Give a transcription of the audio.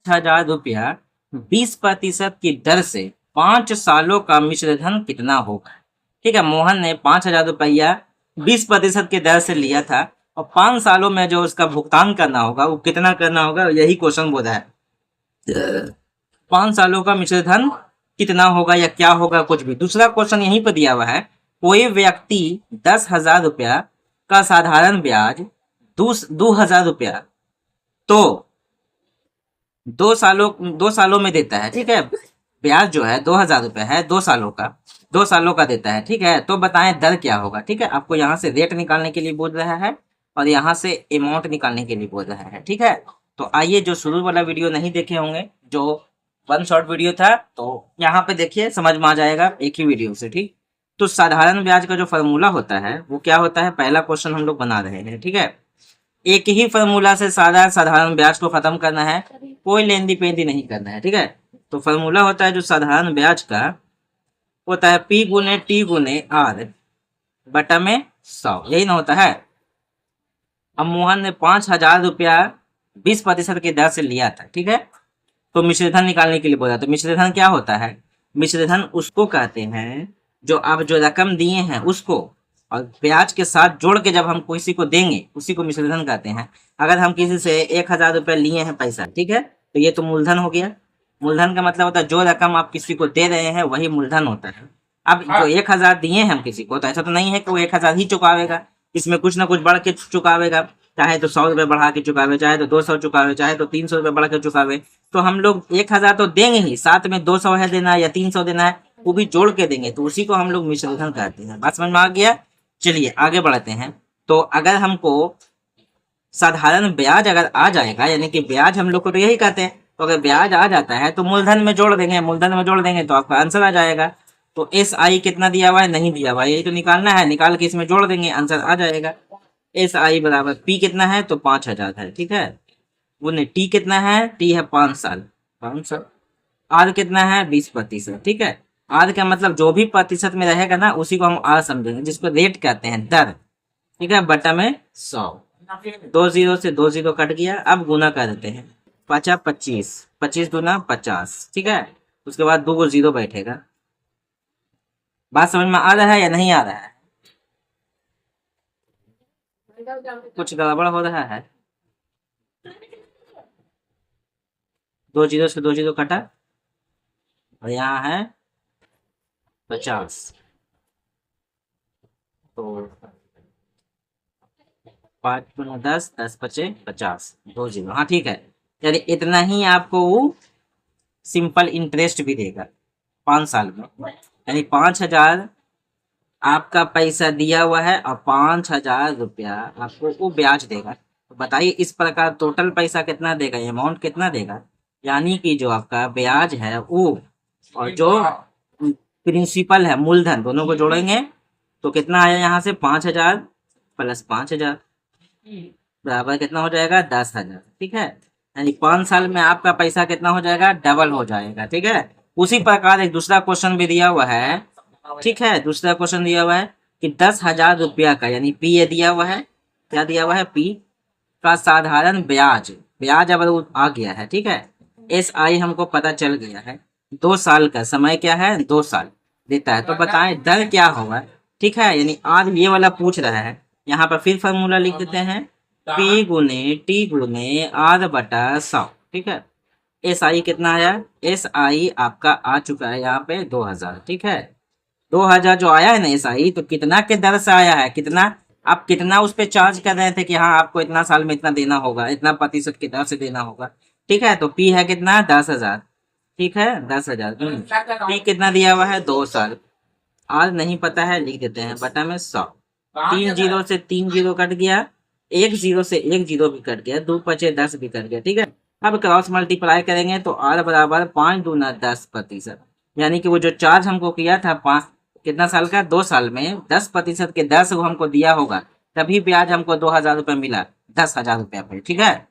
₹5,000 20% की दर से 5 सालों का मिश्र धन कितना होगा। ठीक है, मोहन ने ₹5,000 20% की दर से लिया था और 5 सालों में जो उसका भुगतान करना होगा वो कितना करना होगा, यही क्वेश्चन बोला है। 5 सालों का मिश्र धन कितना होगा या क्या होगा, कुछ भी। दूसरा क्वेश्चन यहीं पर दिया हुआ है, कोई व्यक्ति ₹10,000 का साधारण ब्याज ₹2,000 तो 2 सालों में देता है। ठीक है, ब्याज जो है ₹2,000 है, 2 सालों का, 2 सालों का देता है। ठीक है, तो बताएं दर क्या होगा। ठीक है, आपको यहाँ से रेट निकालने के लिए बोल रहा है और यहाँ से अमाउंट निकालने के लिए बोल रहा है। ठीक है, तो आइए, जो शुरू वाला वीडियो नहीं देखे होंगे, जो वन शॉर्ट वीडियो था, तो यहाँ पे देखिए, समझ में आ जाएगा एक ही वीडियो से। ठीक, तो साधारण ब्याज का जो फॉर्मूला होता है वो क्या होता है, पहला क्वेश्चन हम लोग बना रहे हैं। ठीक है, एक ही फॉर्मूला से सारा साधारण ब्याज को खत्म करना है, कोई लेंदी पेंदी नहीं करना है। ठीक है, तो फॉर्मूला होता है जो साधारण ब्याज का होता है P गुने T गुने R बटा में 100, यही ना होता है। अब मोहन ने ₹5,000 20% की दर से लिया था। ठीक है, तो मिश्रधन निकालने के लिए बोला। तो मिश्रधन क्या होता है, मिश्रधन उसको कहते हैं जो आप जो रकम दिए हैं उसको और ब्याज के साथ जोड़ के जब हम किसी को देंगे उसी को मिश्रधन कहते हैं। अगर हम किसी से ₹1,000 लिए हैं पैसा, ठीक है, तो ये तो मूलधन हो गया। मूलधन का मतलब होता है जो रकम आप किसी को दे रहे हैं वही मूलधन होता है। अब जो 1,000 दिए हैं हम किसी को, तो ऐसा तो नहीं है कि वो 1,000 ही चुकावेगा, इसमें कुछ ना कुछ बढ़ के चुकावेगा। चाहे तो ₹100 बढ़ा के चुकावे, चाहे तो 200 चुकावे, चाहे तो ₹300 बढ़ा के चुकावे। तो हम लोग 1,000 तो देंगे ही, साथ में 200 है देना है या 300 देना है, वो भी जोड़ के देंगे, तो उसी को हम लोग मिश्रधन कहते हैं। बात समझ में आ गया। चलिए आगे बढ़ते हैं। तो अगर हमको साधारण ब्याज अगर आ जाएगा, यानी कि ब्याज हम लोग को तो यही कहते हैं, तो अगर ब्याज आ जाता है तो मूलधन में जोड़ देंगे, मूलधन में जोड़ देंगे तो आपका आंसर आ जाएगा। तो SI कितना दिया हुआ है, नहीं दिया हुआ है, यही तो निकालना है, निकाल के इसमें जोड़ देंगे, आंसर आ जाएगा। SI बराबर P कितना है, तो 5,000 है। ठीक है, वो नहीं, T कितना है, T है 5 साल, 5 साल। R कितना है, 20%। ठीक है, R का मतलब जो भी प्रतिशत में रहेगा ना उसी को हम R समझेंगे, जिसको रेट कहते हैं, दर। ठीक है, बटा में 100, 2 जीरो से 2 जीरो कट गया। अब गुना कर देते हैं, 5 25, 25 दूना 50। ठीक है, उसके बाद 2 जीरो बैठेगा। बात समझ में आ रहा है या नहीं आ रहा है, कुछ गड़बड़ हो रहा है। 2 जीरो से 2 जीरो कटा और यहाँ है 50, तो 5 गुना 10, 10 पचे 50, 2 जीरो। हाँ ठीक है, यानी इतना ही आपको वो सिंपल इंटरेस्ट भी देगा 5 साल में, यानी 5,000 आपका पैसा दिया हुआ है और ₹5,000 आपको वो ब्याज देगा। तो बताइए इस प्रकार टोटल पैसा कितना देगा, अमाउंट कितना देगा, यानी कि जो आपका ब्याज है वो और जो प्रिंसिपल है मूलधन, दोनों को जोड़ेंगे तो कितना आया, यहाँ से 5,000 प्लस 5,000 बराबर कितना हो जाएगा, 10,000। ठीक है, यानी 5 साल में आपका पैसा कितना हो जाएगा, डबल हो जाएगा। ठीक है, उसी प्रकार एक दूसरा क्वेश्चन भी दिया हुआ है। ठीक है, दूसरा क्वेश्चन दिया हुआ है कि ₹10,000 का, यानी P ये दिया हुआ है, क्या दिया हुआ है, P का साधारण ब्याज, ब्याज अब आ गया है। ठीक है, SI हमको पता चल गया है, 2 साल का समय क्या है, 2 साल देता है। तो बताएं दर क्या होगा। ठीक है, यानी आज ये वाला पूछ रहा है, यहाँ पर फिर फॉर्मूला लिख देते हैं, P गुने T गुने R बटा 100। ठीक है, SI कितना आया, SI आपका आ चुका है यहाँ पे 2,000। ठीक है, 2,000 जो आया है ना SI, तो कितना के दर से आया है, कितना आप कितना उस पर चार्ज कर रहे थे कि हाँ आपको इतना साल में इतना देना होगा, इतना प्रतिशत की दर से देना होगा। ठीक है, तो P है कितना, 10,000। ठीक है, 10,000। P कितना दिया हुआ है, 2 साल। R नहीं पता है, लिख देते हैं बटा में 100। 3 जीरो से 3 जीरो कट गया, 1 जीरो से 1 जीरो भी कट गया, 2 पचे 10 भी कट गया। ठीक है, अब क्रॉस मल्टीप्लाई करेंगे तो R बराबर 5 दूना 10%, यानी कि वो जो चार्ज हमको किया था 5 कितना साल का, 2 साल में 10% के 10 हमको दिया होगा, तभी ब्याज हमको ₹2,000 मिला, ₹10,000 पे। ठीक है,